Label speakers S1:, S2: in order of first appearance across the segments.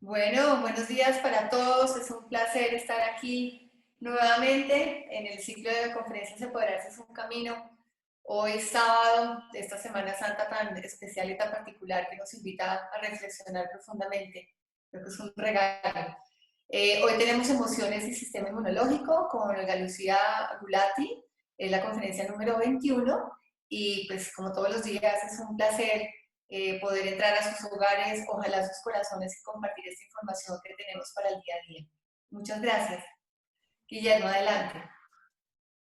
S1: Bueno, buenos días para todos. Es un placer estar aquí nuevamente en el ciclo de conferencias Empoderarse es un camino. Hoy sábado de esta Semana Santa tan especial y tan particular que nos invita a reflexionar profundamente. Creo que es un regalo. Hoy tenemos emociones y sistema inmunológico con Olga Lucía Gulati, es la conferencia número 21 y pues como todos los días es un placer poder entrar a sus hogares, ojalá a sus corazones y compartir esta información que tenemos para el día a día. Muchas gracias. Guillermo, adelante.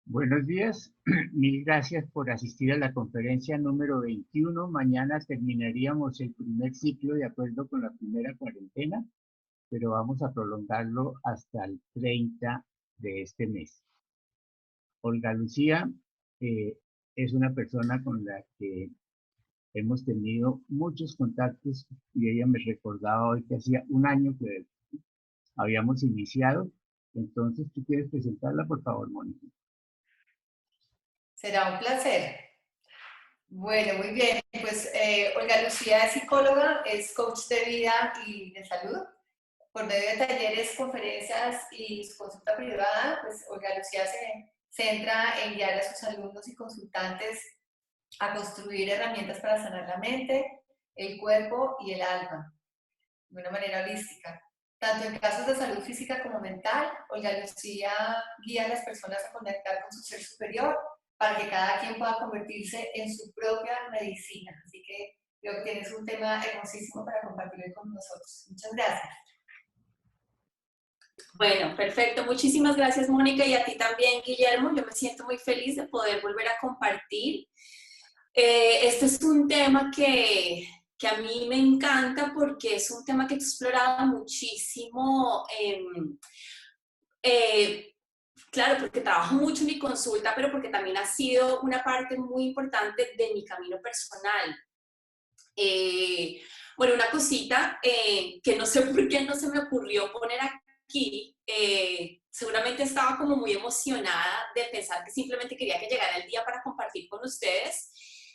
S2: Buenos días, mil gracias por asistir a la conferencia número 21. Mañana terminaríamos el primer ciclo de acuerdo con la primera cuarentena, pero vamos a prolongarlo hasta el 30 de este mes. Olga Lucía es una persona con la que hemos tenido muchos contactos y ella me recordaba hoy que hacía un año que habíamos iniciado. Entonces, ¿tú quieres presentarla, por favor, Mónica?
S1: Será un placer. Bueno, muy bien. Pues Olga Lucía es psicóloga, es coach de vida y de salud. Por medio de talleres, conferencias y su consulta privada, pues Olga Lucía se centra en guiar a sus alumnos y consultantes a construir herramientas para sanar la mente, el cuerpo y el alma de una manera holística. Tanto en casos de salud física como mental, Olga Lucía guía a las personas a conectar con su ser superior para que cada quien pueda convertirse en su propia medicina. Así que creo que tienes un tema hermosísimo para compartir hoy con nosotros. Muchas gracias.
S3: Bueno, perfecto. Muchísimas gracias, Mónica, y a ti también, Guillermo. Yo me siento muy feliz de poder volver a compartir. Este es un tema que a mí me encanta porque es un tema que he explorado muchísimo. Claro, porque trabajo mucho en mi consulta, pero porque también ha sido una parte muy importante de mi camino personal. Bueno, una cosita que no sé por qué no se me ocurrió poner aquí, seguramente estaba como muy emocionada de pensar que simplemente quería que llegara el día para compartir con ustedes,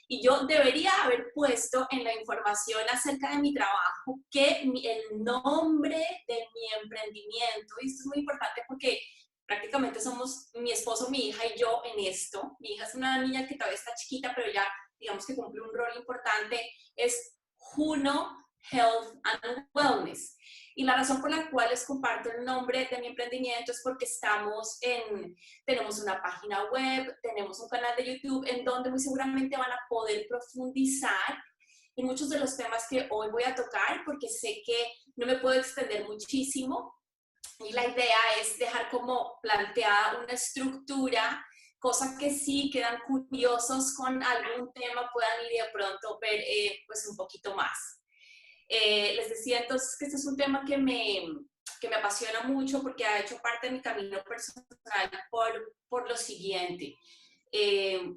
S3: y yo debería haber puesto en la información acerca de mi trabajo que el nombre de mi emprendimiento, y esto es muy importante porque prácticamente somos mi esposo, mi hija y yo en esto. Mi hija es una niña que todavía está chiquita, pero ya digamos que cumple un rol importante, es Juno Health and Wellness. Y la razón por la cual les comparto el nombre de mi emprendimiento es porque tenemos una página web, tenemos un canal de YouTube en donde muy seguramente van a poder profundizar en muchos de los temas que hoy voy a tocar, porque sé que no me puedo extender muchísimo. Y la idea es dejar como planteada una estructura, cosas que sí quedan curiosos con algún tema puedan ir y de pronto ver pues un poquito más. Les decía entonces que este es un tema que me apasiona mucho porque ha hecho parte de mi camino personal por lo siguiente.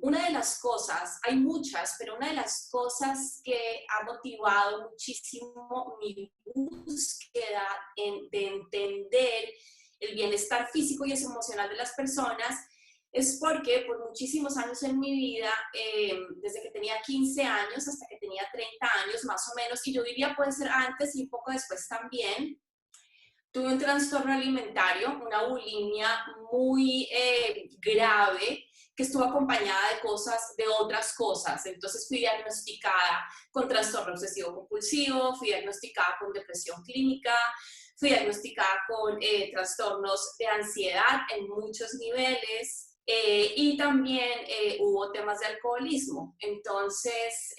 S3: Una de las cosas, hay muchas, pero una de las cosas que ha motivado muchísimo mi búsqueda de entender el bienestar físico y emocional de las personas es porque por muchísimos años en mi vida, desde que tenía 15 años hasta que tenía 30 años más o menos, y yo diría puede ser antes y un poco después también, tuve un trastorno alimentario, una bulimia muy grave, que estuvo acompañada de otras cosas. Entonces fui diagnosticada con trastorno obsesivo compulsivo, fui diagnosticada con depresión clínica, fui diagnosticada con trastornos de ansiedad en muchos niveles, y también hubo temas de alcoholismo. Entonces,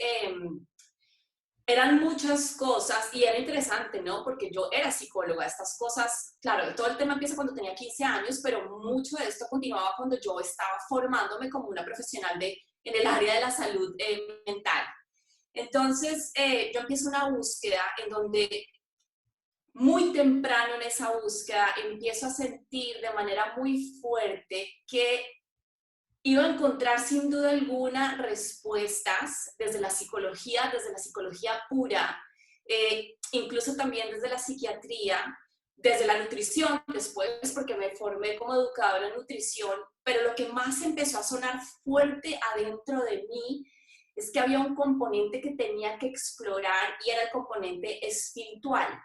S3: eran muchas cosas y era interesante, ¿no? Porque yo era psicóloga, estas cosas, claro, todo el tema empieza cuando tenía 15 años, pero mucho de esto continuaba cuando yo estaba formándome como una profesional en el área de la salud mental. Entonces, yo empiezo una búsqueda en donde muy temprano en esa búsqueda empiezo a sentir de manera muy fuerte que iba a encontrar sin duda alguna respuestas desde la psicología pura, incluso también desde la psiquiatría, desde la nutrición después, porque me formé como educadora en nutrición, pero lo que más empezó a sonar fuerte adentro de mí es que había un componente que tenía que explorar y era el componente espiritual.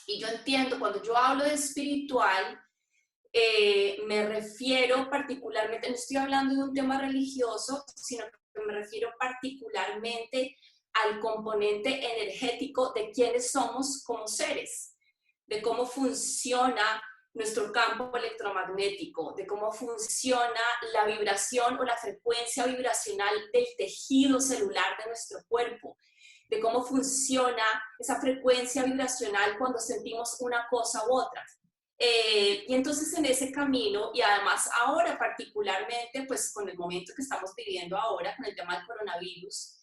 S3: Y yo entiendo, cuando yo hablo de espiritual, me refiero particularmente, no estoy hablando de un tema religioso, sino que me refiero particularmente al componente energético de quiénes somos como seres, de cómo funciona nuestro campo electromagnético, de cómo funciona la vibración o la frecuencia vibracional del tejido celular de nuestro cuerpo, de cómo funciona esa frecuencia vibracional cuando sentimos una cosa u otra. Y entonces en ese camino, y además ahora particularmente, pues con el momento que estamos viviendo ahora, con el tema del coronavirus,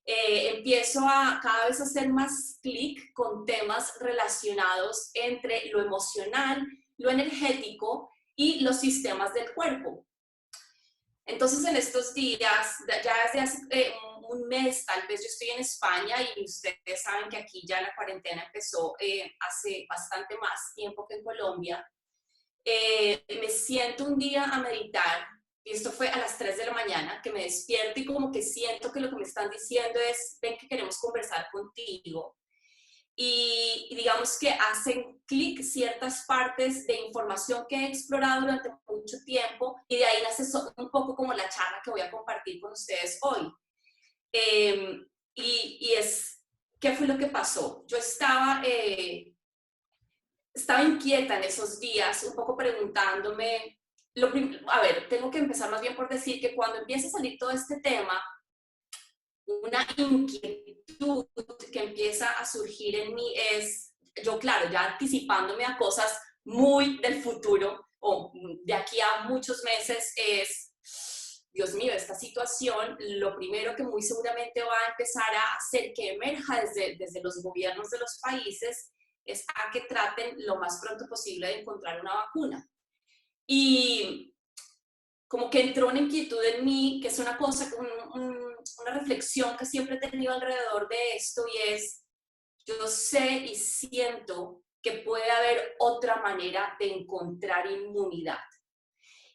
S3: empiezo a cada vez hacer más clic con temas relacionados entre lo emocional, lo energético y los sistemas del cuerpo. Entonces en estos días, ya desde hace un mes tal vez, yo estoy en España y ustedes saben que aquí ya la cuarentena empezó hace bastante más tiempo que en Colombia. Me siento un día a meditar, y esto fue a las 3 de la mañana, que me despierto y como que siento que lo que me están diciendo es, ven que queremos conversar contigo. Y digamos que hacen clic ciertas partes de información que he explorado durante mucho tiempo y de ahí nace un poco como la charla que voy a compartir con ustedes hoy. ¿Qué fue lo que pasó? Yo estaba inquieta en esos días, un poco preguntándome, a ver, tengo que empezar más bien por decir que cuando empieza a salir todo este tema, una inquietud que empieza a surgir en mí es, yo claro, ya anticipándome a cosas muy del futuro o de aquí a muchos meses es, Dios mío, esta situación, lo primero que muy seguramente va a empezar a hacer que emerja desde los gobiernos de los países es a que traten lo más pronto posible de encontrar una vacuna. Y como que entró una inquietud en mí, que es una cosa, una reflexión que siempre he tenido alrededor de esto, y es, yo sé y siento que puede haber otra manera de encontrar inmunidad.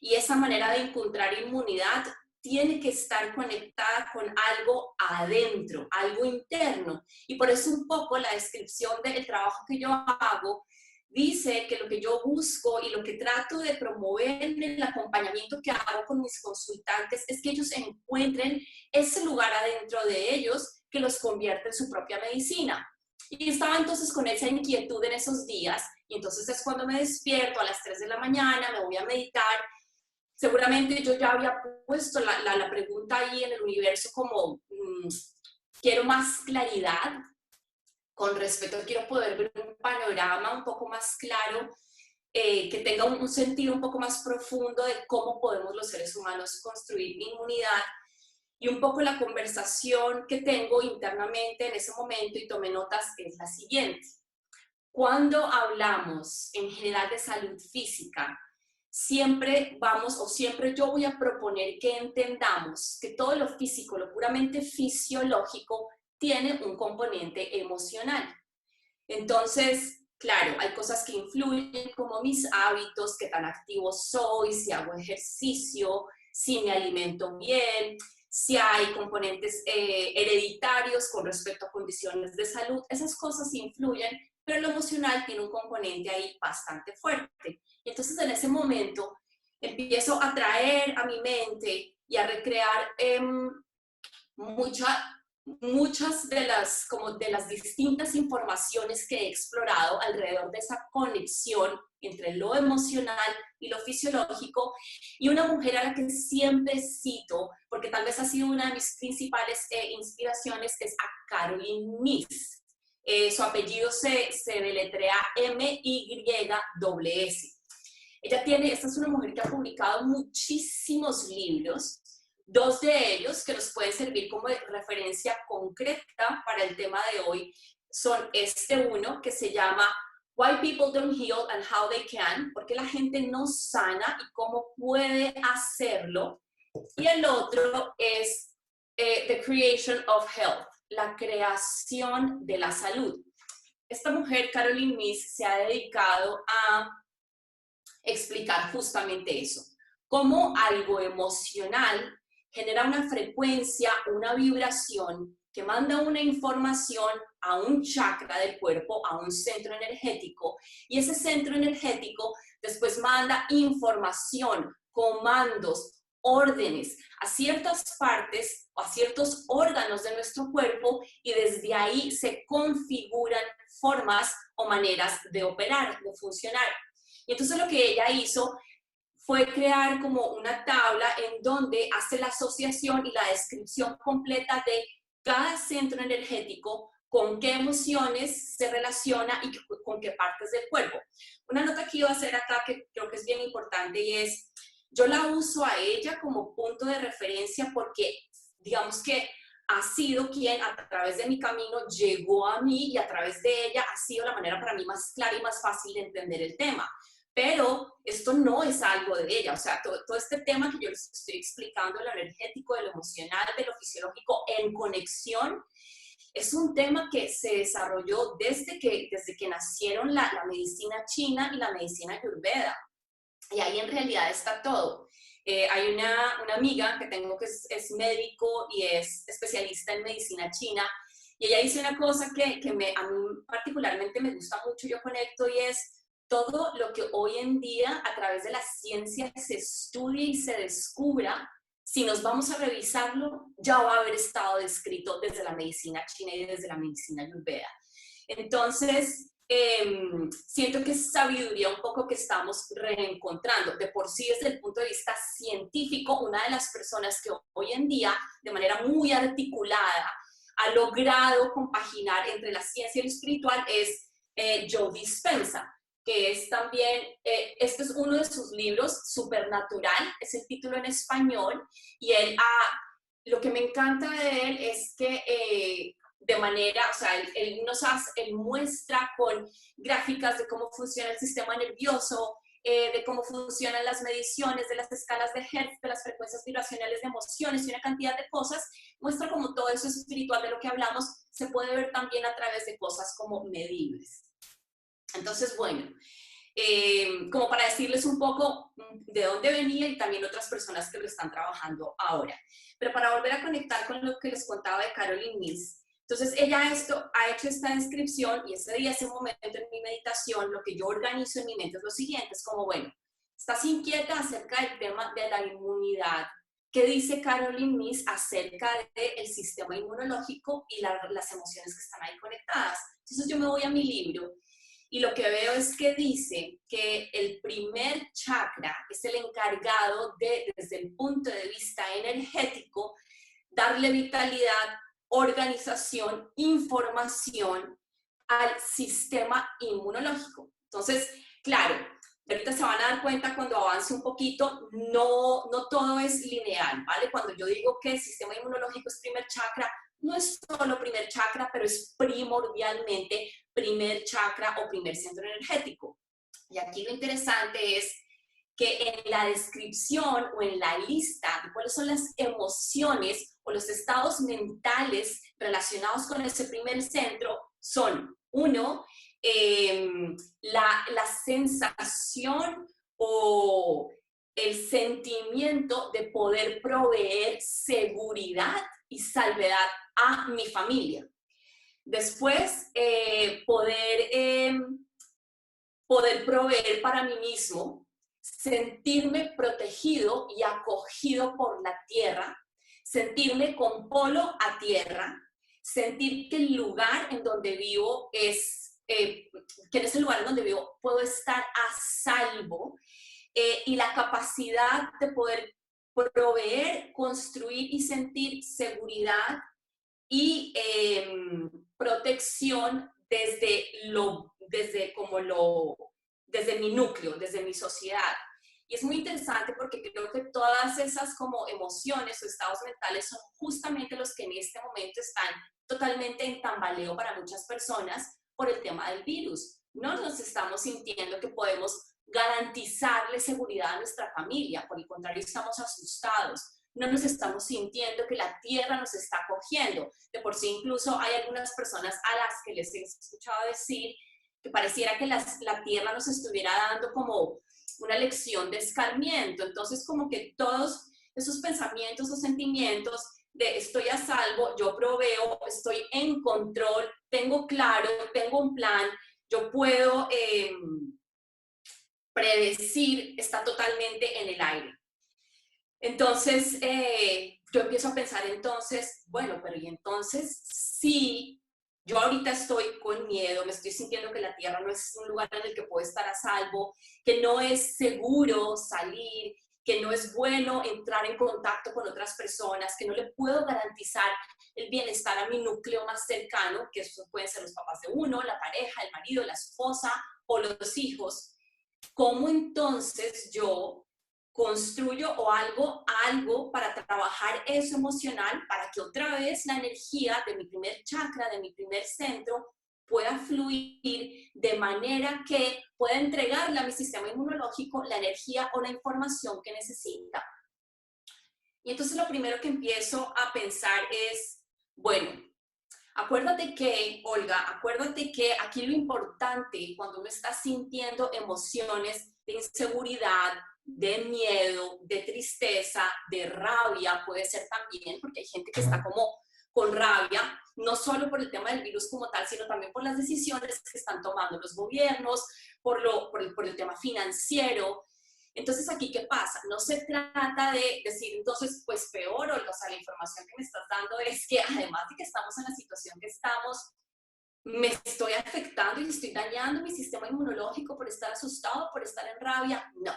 S3: Y esa manera de encontrar inmunidad tiene que estar conectada con algo adentro, algo interno. Y por eso un poco la descripción del trabajo que yo hago dice que lo que yo busco y lo que trato de promover en el acompañamiento que hago con mis consultantes es que ellos encuentren ese lugar adentro de ellos que los convierte en su propia medicina. Y estaba entonces con esa inquietud en esos días, y entonces es cuando me despierto a las 3 de la mañana, me voy a meditar. Seguramente yo ya había puesto la pregunta ahí en el universo como, quiero más claridad con respecto, quiero poder ver un panorama un poco más claro, que tenga un sentido un poco más profundo de cómo podemos los seres humanos construir inmunidad. Y un poco la conversación que tengo internamente en ese momento, y tomé notas, es la siguiente. Cuando hablamos en general de salud física, siempre yo voy a proponer que entendamos que todo lo físico, lo puramente fisiológico, tiene un componente emocional. Entonces, claro, hay cosas que influyen, como mis hábitos, qué tan activo soy, si hago ejercicio, si me alimento bien, si hay componentes hereditarios con respecto a condiciones de salud. Esas cosas influyen, pero lo emocional tiene un componente ahí bastante fuerte. Y entonces en ese momento empiezo a traer a mi mente y a recrear muchas de las distintas informaciones que he explorado alrededor de esa conexión entre lo emocional y lo fisiológico, y una mujer a la que siempre cito, porque tal vez ha sido una de mis principales inspiraciones, es a Caroline Myss. Su apellido se deletrea M-Y-S. Esta es una mujer que ha publicado muchísimos libros, 2 de ellos que nos pueden servir como referencia concreta para el tema de hoy son uno que se llama Why People Don't Heal and How They Can, porque la gente no sana y cómo puede hacerlo, y el otro es The Creation of Health, la creación de la salud. Esta mujer, Caroline Myss, se ha dedicado a explicar justamente eso, cómo algo emocional genera una frecuencia, una vibración que manda una información a un chakra del cuerpo, a un centro energético, y ese centro energético después manda información, comandos, órdenes a ciertas partes o a ciertos órganos de nuestro cuerpo, y desde ahí se configuran formas o maneras de operar, de funcionar. Y entonces lo que ella hizo fue crear como una tabla en donde hace la asociación y la descripción completa de cada centro energético, con qué emociones se relaciona y con qué partes del cuerpo. Una nota que iba a hacer acá que creo que es bien importante, y es, yo la uso a ella como punto de referencia porque digamos que ha sido quien a través de mi camino llegó a mí, y a través de ella ha sido la manera para mí más clara y más fácil de entender el tema. Pero esto no es algo de ella, o sea, todo este tema que yo les estoy explicando, de lo energético, de lo emocional, de lo fisiológico en conexión, es un tema que se desarrolló desde que nacieron la medicina china y la medicina ayurveda. Y ahí en realidad está todo. Hay una amiga que tengo que es médico y es especialista en medicina china, y ella dice una cosa que a mí particularmente me gusta mucho, yo conecto, y es todo lo que hoy en día a través de la ciencia se estudia y se descubra, si nos vamos a revisarlo, ya va a haber estado descrito desde la medicina china y desde la medicina ayurveda. Entonces, siento que es sabiduría un poco que estamos reencontrando. De por sí, desde el punto de vista científico, una de las personas que hoy en día, de manera muy articulada, ha logrado compaginar entre la ciencia y lo espiritual es Joe Dispenza, que es también, este es uno de sus libros, Supernatural, es el título en español, y lo que me encanta de él es que de manera, o sea, él muestra con gráficas de cómo funciona el sistema nervioso, de cómo funcionan las mediciones de las escalas de Hertz, de las frecuencias vibracionales de emociones y una cantidad de cosas, muestra cómo todo eso espiritual de lo que hablamos se puede ver también a través de cosas como medibles. Entonces, bueno, como para decirles un poco de dónde venía y también otras personas que lo están trabajando ahora. Pero para volver a conectar con lo que les contaba de Caroline Myss, entonces ella ha hecho esta descripción, y ese día, ese momento en mi meditación, lo que yo organizo en mi mente es lo siguiente, es como, bueno, estás inquieta acerca del tema de la inmunidad. ¿Qué dice Caroline Myss acerca del sistema inmunológico y las emociones que están ahí conectadas? Entonces yo me voy a mi libro, y lo que veo es que dice que el primer chakra es el encargado de, desde el punto de vista energético, darle vitalidad, organización, información al sistema inmunológico. Entonces, claro, ahorita se van a dar cuenta cuando avance un poquito, no todo es lineal, ¿vale? Cuando yo digo que el sistema inmunológico es primer chakra, no es solo primer chakra, pero es primordialmente primer chakra o primer centro energético. Y aquí lo interesante es que en la descripción o en la lista de cuáles son las emociones o los estados mentales relacionados con ese primer centro son, uno, la sensación o el sentimiento de poder proveer seguridad y salvedad a mi familia. Después, poder proveer para mí mismo, sentirme protegido y acogido por la tierra, sentirme con polo a tierra, sentir que el lugar en donde vivo que en ese lugar en donde vivo puedo estar a salvo, y la capacidad de poder proveer, construir y sentir seguridad y protección desde mi núcleo, desde mi sociedad. Y es muy interesante porque creo que todas esas como emociones o estados mentales son justamente los que en este momento están totalmente en tambaleo para muchas personas por el tema del virus. No nos estamos sintiendo que podemos garantizarle seguridad a nuestra familia, por el contrario, estamos asustados. No nos estamos sintiendo que la tierra nos está acogiendo. De por sí, incluso hay algunas personas a las que les he escuchado decir que pareciera que la tierra nos estuviera dando como una lección de escarmiento. Entonces, como que todos esos pensamientos o sentimientos de estoy a salvo, yo proveo, estoy en control, tengo claro, tengo un plan, yo puedo predecir, está totalmente en el aire. Entonces, yo empiezo a pensar entonces, bueno, pero y entonces si yo ahorita estoy con miedo, me estoy sintiendo que la Tierra no es un lugar en el que puedo estar a salvo, que no es seguro salir, que no es bueno entrar en contacto con otras personas, que no le puedo garantizar el bienestar a mi núcleo más cercano, que eso pueden ser los papás de uno, la pareja, el marido, la esposa o los hijos. ¿Cómo entonces yo construyo o algo para trabajar eso emocional, para que otra vez la energía de mi primer chakra, de mi primer centro, pueda fluir de manera que pueda entregarle a mi sistema inmunológico la energía o la información que necesita? Y entonces lo primero que empiezo a pensar es, bueno, acuérdate que, Olga, acuérdate que aquí lo importante cuando uno está sintiendo emociones de inseguridad, de miedo, de tristeza, de rabia, puede ser también, porque hay gente que está como con rabia, no solo por el tema del virus como tal, sino también por las decisiones que están tomando los gobiernos, por el tema financiero. Entonces, ¿aquí qué pasa? No se trata de decir, entonces, pues peor, o sea, la información que me estás dando es que además de que estamos en la situación que estamos, me estoy afectando y estoy dañando mi sistema inmunológico por estar asustado, por estar en rabia. No.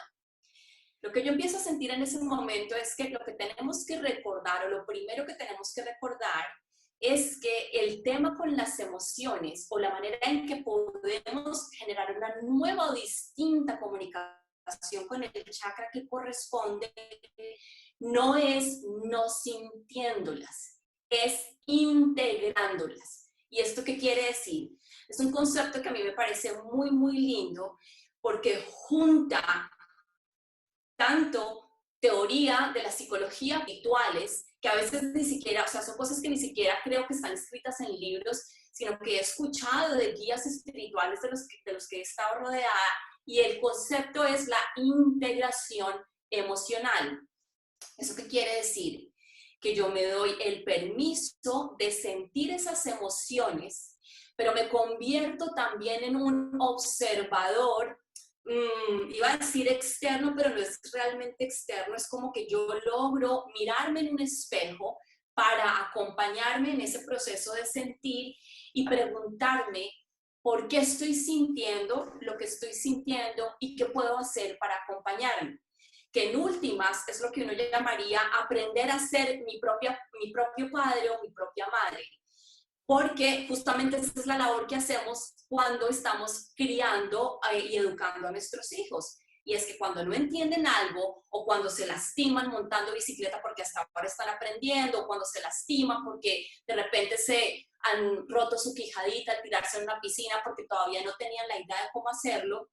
S3: Lo que yo empiezo a sentir en ese momento es que lo que tenemos que recordar, o lo primero que tenemos que recordar, es que el tema con las emociones, o la manera en que podemos generar una nueva o distinta comunicación con el chakra que corresponde, no es no sintiéndolas, es integrándolas. ¿Y esto qué quiere decir? Es un concepto que a mí me parece muy, muy lindo, porque junta tanto teoría de la psicología habituales, que a veces ni siquiera, o sea, son cosas que ni siquiera creo que están escritas en libros, sino que he escuchado de guías espirituales de los que he estado rodeada, y el concepto es la integración emocional. ¿Eso qué quiere decir? Que yo me doy el permiso de sentir esas emociones, pero me convierto también en un observador, iba a decir externo, pero no es realmente externo, es como que yo logro mirarme en un espejo para acompañarme en ese proceso de sentir y preguntarme por qué estoy sintiendo lo que estoy sintiendo y qué puedo hacer para acompañarme. Que en últimas es lo que uno llamaría aprender a ser mi propio padre o mi propia madre. Porque justamente esa es la labor que hacemos cuando estamos criando y educando a nuestros hijos. Y es que cuando no entienden algo, o cuando se lastiman montando bicicleta porque hasta ahora están aprendiendo, o cuando se lastiman porque de repente se han roto su quijadita al tirarse en una piscina porque todavía no tenían la idea de cómo hacerlo,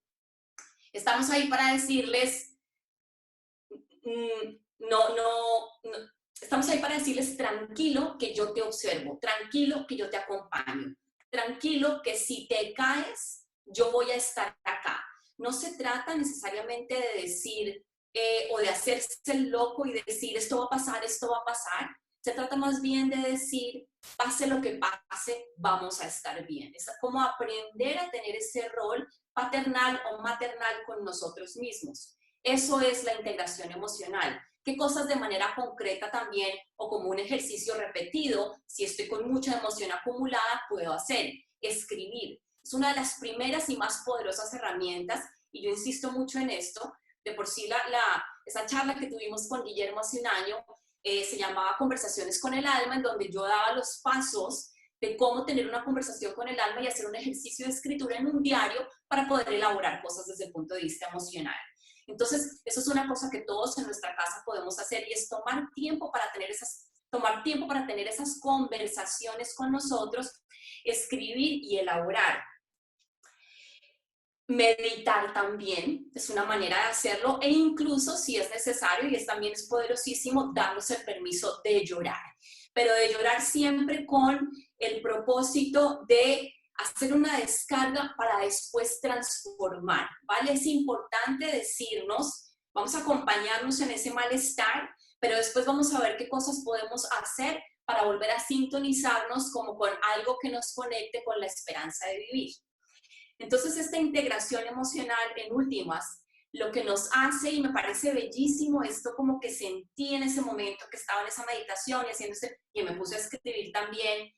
S3: estamos ahí para decirles, estamos ahí para decirles tranquilo que yo te observo, tranquilo que yo te acompaño, tranquilo que si te caes, yo voy a estar acá. No se trata necesariamente de decir o de hacerse el loco y decir esto va a pasar, esto va a pasar. Se trata más bien de decir, pase lo que pase, vamos a estar bien. Es como aprender a tener ese rol paternal o maternal con nosotros mismos. Eso es la integración emocional. ¿Qué cosas de manera concreta también, o como un ejercicio repetido, si estoy con mucha emoción acumulada, puedo hacer? Escribir. Es una de las primeras y más poderosas herramientas, y yo insisto mucho en esto. De por sí, esa charla que tuvimos con Guillermo hace un año se llamaba Conversaciones con el Alma, en donde yo daba los pasos de cómo tener una conversación con el alma y hacer un ejercicio de escritura en un diario para poder elaborar cosas desde el punto de vista emocional. Entonces, eso es una cosa que todos en nuestra casa podemos hacer, y es tomar tiempo para tener esas conversaciones con nosotros, escribir y elaborar. Meditar también es una manera de hacerlo, e incluso si es necesario, y también es poderosísimo, darnos el permiso de llorar, pero de llorar siempre con el propósito de hacer una descarga para después transformar, ¿vale? Es importante decirnos, vamos a acompañarnos en ese malestar, pero después vamos a ver qué cosas podemos hacer para volver a sintonizarnos como con algo que nos conecte con la esperanza de vivir. Entonces, esta integración emocional, en últimas, lo que nos hace, y me parece bellísimo esto como que sentí en ese momento que estaba en esa meditación y me puse a escribir también,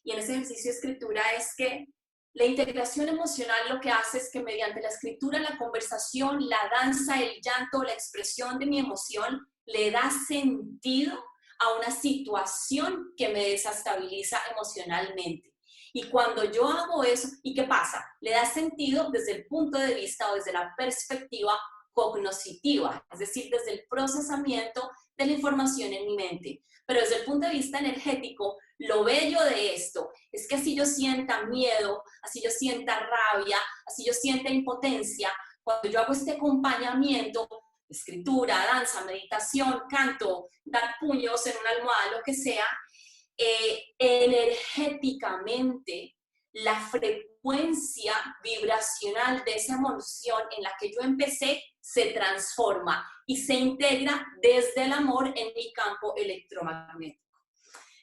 S3: y en ese ejercicio de escritura, es que la integración emocional lo que hace es que mediante la escritura, la conversación, la danza, el llanto, la expresión de mi emoción, le da sentido a una situación que me desestabiliza emocionalmente. Y cuando yo hago eso, ¿y qué pasa? Le da sentido desde el punto de vista o desde la perspectiva cognoscitiva, es decir, desde el procesamiento de la información en mi mente. Pero desde el punto de vista energético, lo bello de esto es que así yo sienta miedo, así yo sienta rabia, así yo sienta impotencia, cuando yo hago este acompañamiento, escritura, danza, meditación, canto, dar puños en una almohada, lo que sea, energéticamente la frecuencia vibracional de esa emoción en la que yo empecé se transforma y se integra desde el amor en mi campo electromagnético.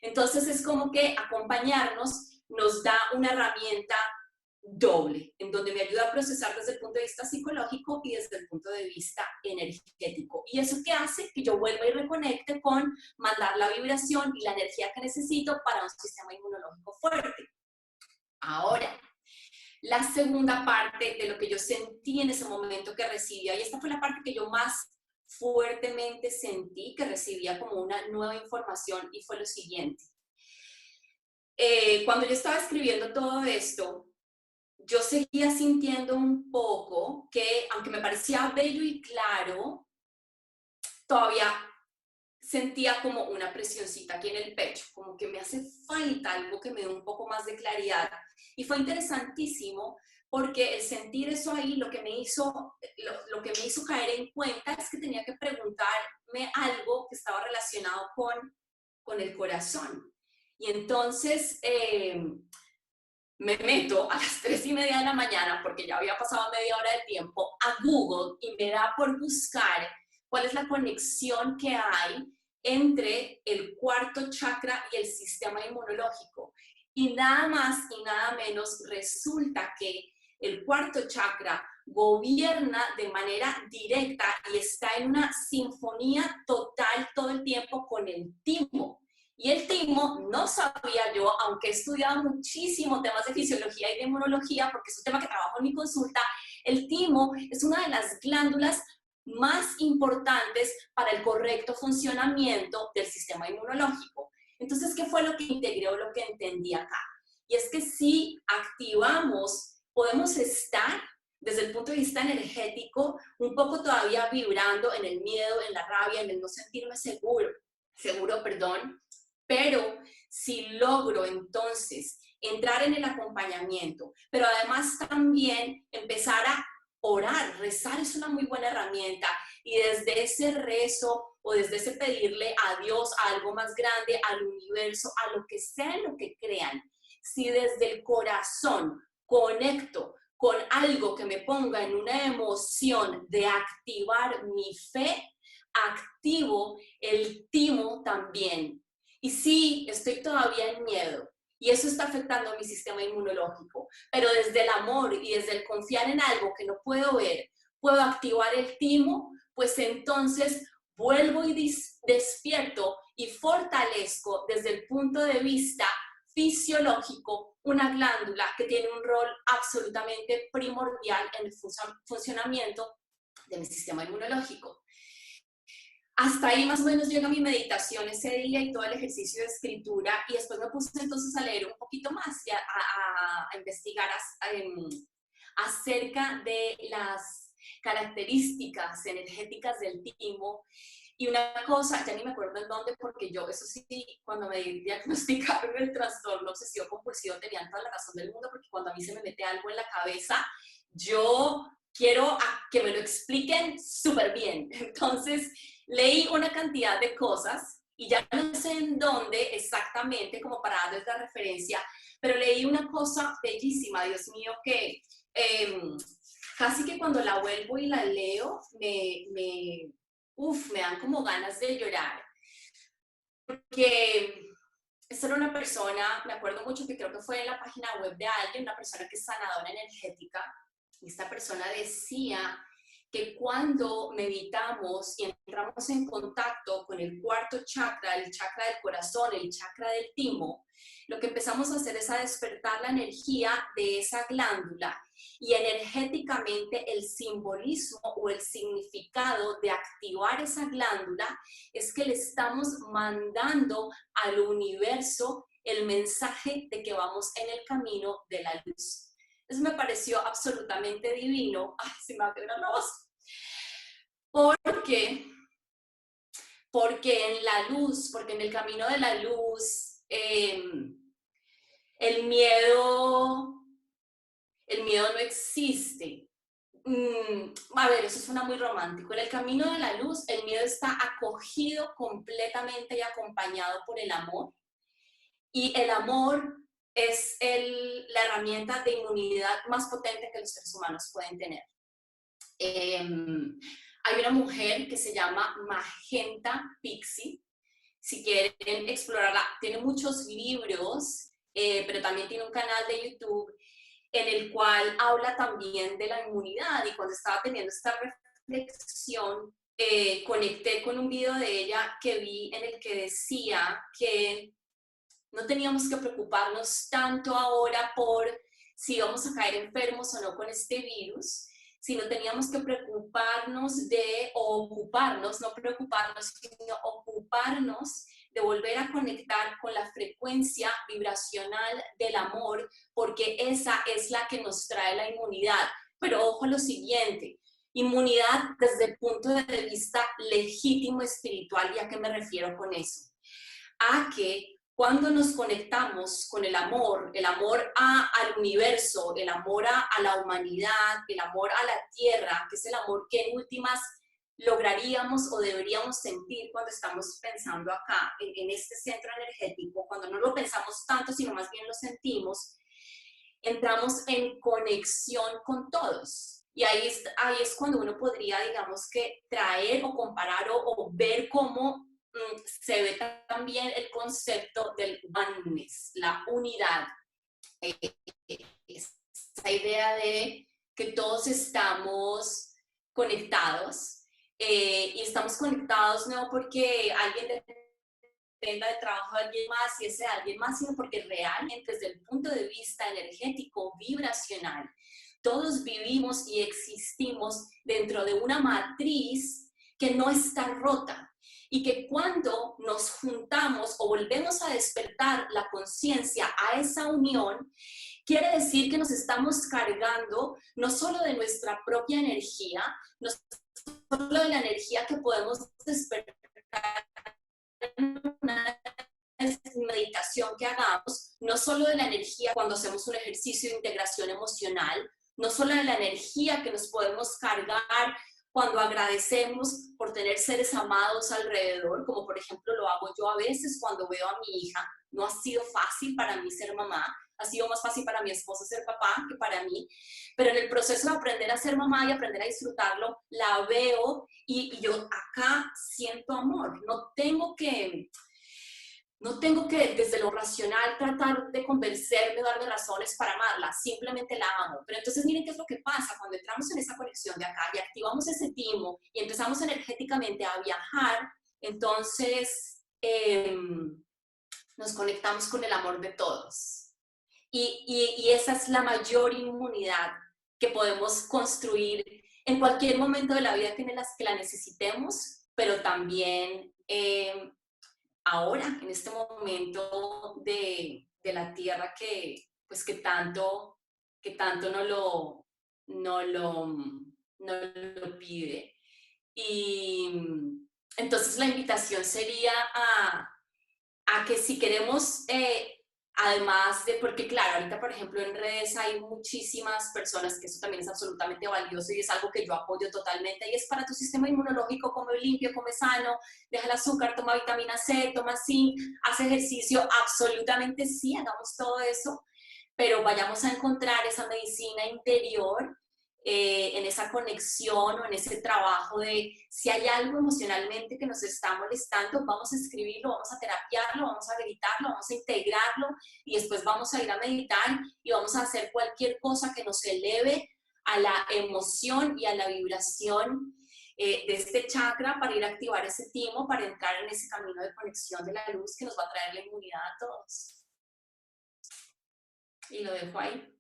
S3: Entonces es como que acompañarnos nos da una herramienta doble, en donde me ayuda a procesar desde el punto de vista psicológico y desde el punto de vista energético. Y eso que hace que yo vuelva y reconecte con mandar la vibración y la energía que necesito para un sistema inmunológico fuerte. Ahora, la segunda parte de lo que yo sentí en ese momento que recibía, y esta fue la parte que yo más fuertemente sentí que recibía como una nueva información, y fue lo siguiente. Cuando yo estaba escribiendo todo esto, yo seguía sintiendo un poco que, aunque me parecía bello y claro, todavía sentía como una presioncita aquí en el pecho, como que me hace falta algo que me dé un poco más de claridad. Y fue interesantísimo porque el sentir eso ahí lo que me hizo caer en cuenta es que tenía que preguntarme algo que estaba relacionado con el corazón. Y entonces me meto a las 3:30 de la mañana, porque ya había pasado media hora de tiempo, a Google, y me da por buscar cuál es la conexión que hay entre el cuarto chakra y el sistema inmunológico. Y nada más y nada menos resulta que el cuarto chakra gobierna de manera directa y está en una sinfonía total todo el tiempo con el timo. Y el timo, no sabía yo, aunque he estudiado muchísimo temas de fisiología y de inmunología, porque es un tema que trabajo en mi consulta, el timo es una de las glándulas más importantes para el correcto funcionamiento del sistema inmunológico. Entonces, ¿qué fue lo que integré o lo que entendí acá? Y es que si activamos, podemos estar desde el punto de vista energético un poco todavía vibrando en el miedo, en la rabia, en el no sentirme seguro, pero si logro entonces entrar en el acompañamiento, pero además también empezar a orar, rezar es una muy buena herramienta, y desde ese rezo o desde ese pedirle a Dios, a algo más grande, al universo, a lo que sea en lo que crean, si desde el corazón conecto con algo que me ponga en una emoción de activar mi fe, activo el timo también. Y sí, estoy todavía en miedo y eso está afectando a mi sistema inmunológico, pero desde el amor y desde el confiar en algo que no puedo ver, puedo activar el timo, pues entonces vuelvo y despierto y fortalezco desde el punto de vista fisiológico una glándula que tiene un rol absolutamente primordial en el funcionamiento de mi sistema inmunológico. Hasta ahí más o menos llega mi meditación ese día y todo el ejercicio de escritura, y después me puse entonces a leer un poquito más y a investigar acerca de las características energéticas del timo. Y una cosa, ya ni me acuerdo en dónde, porque yo, eso sí, cuando me diagnosticaron el trastorno obsesivo compulsivo, tenían toda la razón del mundo, porque cuando a mí se me mete algo en la cabeza, yo quiero que me lo expliquen súper bien. Entonces, leí una cantidad de cosas, y ya no sé en dónde exactamente, como para darles la referencia, pero leí una cosa bellísima, Dios mío, que casi que cuando la vuelvo y la leo, me dan como ganas de llorar. porque esta era una persona, me acuerdo mucho que creo que fue en la página web de alguien, una persona que es sanadora energética, y esta persona decía que cuando meditamos y entramos en contacto con el cuarto chakra, el chakra del corazón, el chakra del timo, lo que empezamos a hacer es a despertar la energía de esa glándula, y energéticamente el simbolismo o el significado de activar esa glándula es que le estamos mandando al universo el mensaje de que vamos en el camino de la luz. Eso me pareció absolutamente divino. Ay, se me va a quebrar la voz. Porque en la luz, porque en el camino de la luz, el miedo no existe. A ver, eso suena muy romántico. En el camino de la luz, el miedo está acogido completamente y acompañado por el amor. Y el amor es la herramienta de inmunidad más potente que los seres humanos pueden tener. Hay una mujer que se llama Magenta Pixie. Si quieren explorarla, tiene muchos libros, pero también tiene un canal de YouTube en el cual habla también de la inmunidad. Y cuando estaba teniendo esta reflexión, conecté con un video de ella que vi en el que decía que no teníamos que preocuparnos tanto ahora por si vamos a caer enfermos o no con este virus, sino teníamos que preocuparnos no preocuparnos, sino ocuparnos de volver a conectar con la frecuencia vibracional del amor, porque esa es la que nos trae la inmunidad. Pero ojo a lo siguiente, inmunidad desde el punto de vista legítimo espiritual. ¿Y a qué me refiero con eso? A que cuando nos conectamos con el amor al universo, el amor a la humanidad, el amor a la tierra, que es el amor que en últimas lograríamos o deberíamos sentir cuando estamos pensando acá, en este centro energético, cuando no lo pensamos tanto, sino más bien lo sentimos, entramos en conexión con todos. Y ahí es cuando uno podría, digamos, que traer o comparar o ver cómo se ve también el concepto del oneness, la unidad. Esa idea de que todos estamos conectados, y estamos conectados no porque alguien dependa del trabajo de alguien más y ese alguien más, sino porque realmente desde el punto de vista energético, vibracional, todos vivimos y existimos dentro de una matriz que no está rota, y que cuando nos juntamos o volvemos a despertar la conciencia a esa unión, quiere decir que nos estamos cargando no solo de nuestra propia energía, no solo de la energía que podemos despertar en una meditación que hagamos, no solo de la energía cuando hacemos un ejercicio de integración emocional, no solo de la energía que nos podemos cargar cuando agradecemos por tener seres amados alrededor, como por ejemplo lo hago yo a veces cuando veo a mi hija. No ha sido fácil para mí ser mamá, ha sido más fácil para mi esposo ser papá que para mí, pero en el proceso de aprender a ser mamá y aprender a disfrutarlo, la veo y yo acá siento amor. No tengo que desde lo racional tratar de convencerme o darme razones para amarla, simplemente la amo. Pero entonces miren qué es lo que pasa cuando entramos en esa conexión de acá y activamos ese timo y empezamos energéticamente a viajar, entonces nos conectamos con el amor de todos. Y esa es la mayor inmunidad que podemos construir en cualquier momento de la vida que la necesitemos, pero también ahora, en este momento de la tierra que tanto no lo pide. Y entonces la invitación sería a que si queremos, además de, porque claro, ahorita por ejemplo en redes hay muchísimas personas, que eso también es absolutamente valioso y es algo que yo apoyo totalmente, y es para tu sistema inmunológico: come limpio, come sano, deja el azúcar, toma vitamina C, toma zinc, haz ejercicio. Absolutamente sí, hagamos todo eso, pero vayamos a encontrar esa medicina interior en esa conexión o en ese trabajo de si hay algo emocionalmente que nos está molestando, vamos a escribirlo, vamos a terapiarlo, vamos a gritarlo, vamos a integrarlo y después vamos a ir a meditar y vamos a hacer cualquier cosa que nos eleve a la emoción y a la vibración de este chakra para ir a activar ese timo, para entrar en ese camino de conexión de la luz que nos va a traer la inmunidad a todos. Y lo dejo ahí.